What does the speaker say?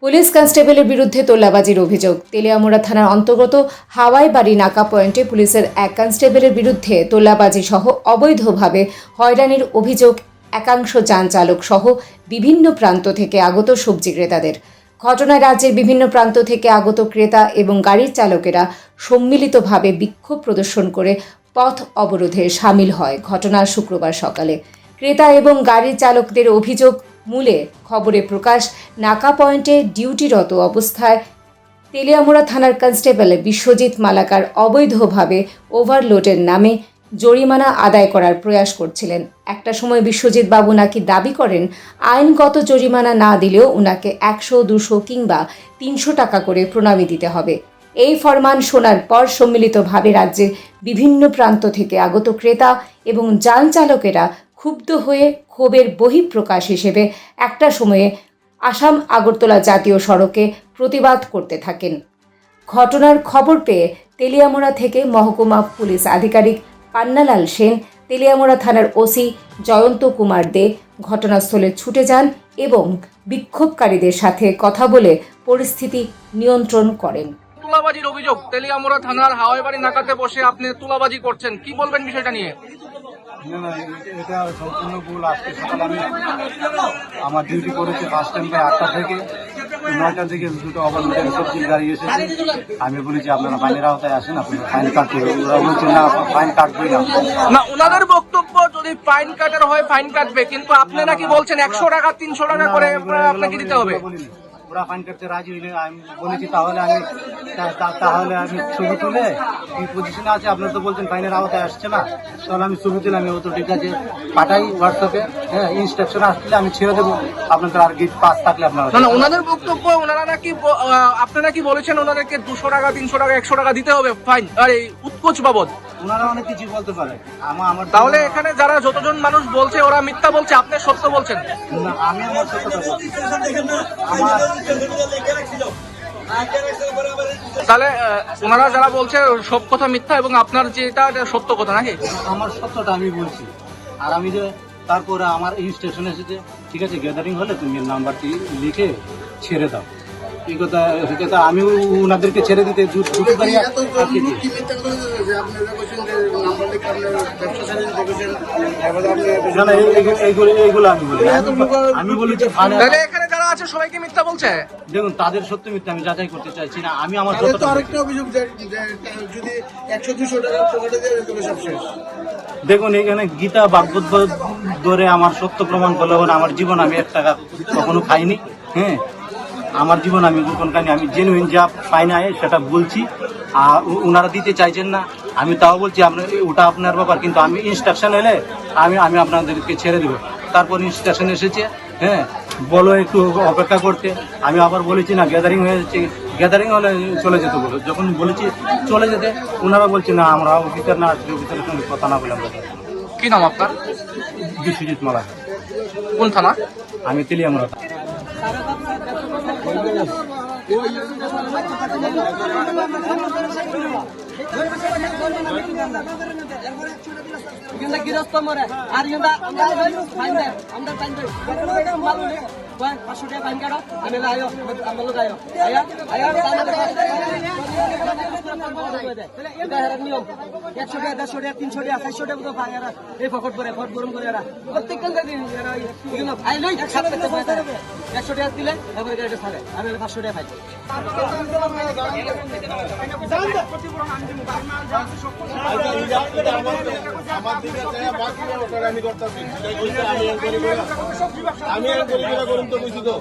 Police কনস্টেবলের বিরুদ্ধে তোলাবাজির অভিযোগ। তেলিয়ামুড়া থানার অন্তর্গত হাওয়াই বাড়ি নাকা পয়েন্টে পুলিশের এক কনস্টেবলের বিরুদ্ধে তোলাবাজি সহ অবৈধভাবে হয়রানির অভিযোগ একাংশ যান চালক সহ বিভিন্ন প্রান্ত থেকে আগত সবজি ক্রেতাদের। ঘটনায় রাজ্যের বিভিন্ন প্রান্ত থেকে আগত ক্রেতা এবং গাড়ির চালকেরা সম্মিলিতভাবে বিক্ষোভ প্রদর্শন করে পথ অবরোধে সামিল হয়। ঘটনা শুক্রবার সকালে। ক্রেতা এবং গাড়ির চালকদের অভিযোগ মূলে খবরে প্রকাশ, নাকা পয়েন্টে ডিউটিরত অবস্থায় তেলিয়ামুড়া থানার কনস্টেবল বিশ্বজিৎ মালাকার অবৈধভাবে ওভারলোডের নামে জরিমানা আদায় করার প্রয়াস করছিলেন। একটা সময় বিশ্বজিৎ বাবু নাকি দাবি করেন আইনগত জরিমানা না দিলেও উনাকে 100, 200 কিংবা 300 টাকা করে প্রণামী দিতে হবে। এই ফরমান শোনার পর সম্মিলিতভাবে রাজ্যের বিভিন্ন প্রান্ত থেকে আগত ক্রেতা এবং যান চালকেরা ক্ষুব্ধ হয়ে ক্ষোভের বহিঃপ্রকাশ হিসেবে একটা সময়ে আসাম আগরতলা জাতীয় সড়কে প্রতিবাদ করতে থাকেন। ঘটনার খবর পেয়ে তেলিয়ামুড়া থেকে মহকুমা পুলিশ আধিকারিক পান্নালাল সেন, তেলিয়ামুড়া থানার ওসি জয়ন্ত কুমার দে ঘটনাস্থলে ছুটে যান এবং বিক্ষোভকারীদের সাথে কথা বলে পরিস্থিতি নিয়ন্ত্রণ করেন। তুলাবাজির অভিযোগ, তেলিয়ামুড়া থানার হাওয়াইবাড়ি নাকাতে বসে আপনি তুলাবাজি করছেন, কি বলবেন বিষয়টা নিয়ে? না, এটা সম্পূর্ণ ভুল। আজকে সকালে আমি আমার ডিউটি করেছি ফার্স্ট টাইম 8টা থেকে 9টার দিকে দুটো ওভারলোডের সবজির গাড়ি এসেছে। আমি বলেছি আপনারা ফাইনের আওতায় আসেন, আপনারা ফাইন কাটতে হবে। ওরা বলছে না, ফাইন কাটবেই না। না, ওনাদের বক্তব্য যদি ফাইন কাটার হয় ফাইন কাটবে, কিন্তু আপনি নাকি বলছেন 100 টাকা 300 টাকা করে আপনাকে দিতে হবে। ওরা ফাইন কাটতে রাজি হইলে আমি বলেছি তাহলে আমি ছবি তুলে কি পজিশনে আছে, আপনারা তো বলছেন ফাইনের আওতায় আসছে না, তাহলে আমি ছবি তুলে আমি তো ঠিক আছে পাঠাই হোয়াটসঅ্যাপে। হ্যাঁ, ইনস্ট্রাকশন আসলে আমি ছেড়ে দেবো, আপনাদের আর গেট পাস থাকলে আপনারা। না, ওনাদের বক্তব্য ওনারা নাকি আপনারা কি বলেছেন ওনাদেরকে 200 টাকা 300 টাকা 100 টাকা দিতে হবে ফাইন আর এই উৎকোচ বাবদ। ওনারা অনেক কিছু বলতে পারে। আমার তাহলে এখানে যারা যতজন মানুষ বলছে ওরা মিথ্যা বলছে, আপনি সত্য বলছেন। না, আমি আমার সত্যটা বলছি। তাহলে ওনারা যারা বলছে সব কথা মিথ্যা এবং আপনার যেটা সত্য কথা নাকি? আমার সত্যটা আমি বলছি। আর আমি যে তারপরে আমার ইনস্ট্রাকশন এসেছে, ঠিক আছে গ্যাদারিং হলে তুমি নাম্বারটি লিখে ছেড়ে দাও। এই কথা আমি ওনাদেরকে ছেড়ে দিতে এইগুলো আমি বলেছি। এখানে যারা আছে সবাইকে মিথ্যা বলছে। দেখুন, তাদের সত্য মিথ্যা আমি যাচাই করতে চাইছি না। আমি আমার আরেকটা অভিযোগ, যদি 100-200 টাকা সব শেষ। দেখুন, এখানে গীতা ভাগবত ধরে আমার সত্য প্রমাণ করলে আমার জীবন আমি 1 টাকা কখনো খাইনি। হ্যাঁ, আমার জীবন আমি গোপন খাইনি। আমি জেনুইন যা ফাইন আয় সেটা বলছি। আর ওনারা দিতে চাইছেন না, আমি তাও বলছি ওটা আপনার ব্যাপার, কিন্তু আমি ইনস্ট্রাকশন এলে আমি আপনাদেরকে ছেড়ে দেবো। তারপর ইনস্ট্রাকশন এসেছে, হ্যাঁ বলো একটু অপেক্ষা করতে। আমি আবার বলেছি না, গ্যাদারিং হয়েছে, গ্যাদারিং হলে চলে যেতে বলো। যখন বলেছি চলে যেতে, ওনারা বলছে না, আমরা অফিসার না আসলে অফিসারের সঙ্গে কথা না বলে আমরা। কি নাম আপনার? বিশ্বজিৎ মালাকার। কোন থানা? আমি তেলিয়ামুড়া। গৃহস্থ মরে আর আমরা 500 টাকা ফাইন কাটো, আমি আয়ো আমার লোক আয়ো নিয়ম 100 টাকা 150 টাকা 300 টাকা 400 টাকা তো পায়। এরা এই ফকট করে ফট গরম করে এরা প্রত্যেকটা দিন 100 টাকা দিলে এবার গাড়িটা ছাড়ে, আমি 500 টাকা পাই। আমি করুন তো বুঝি তো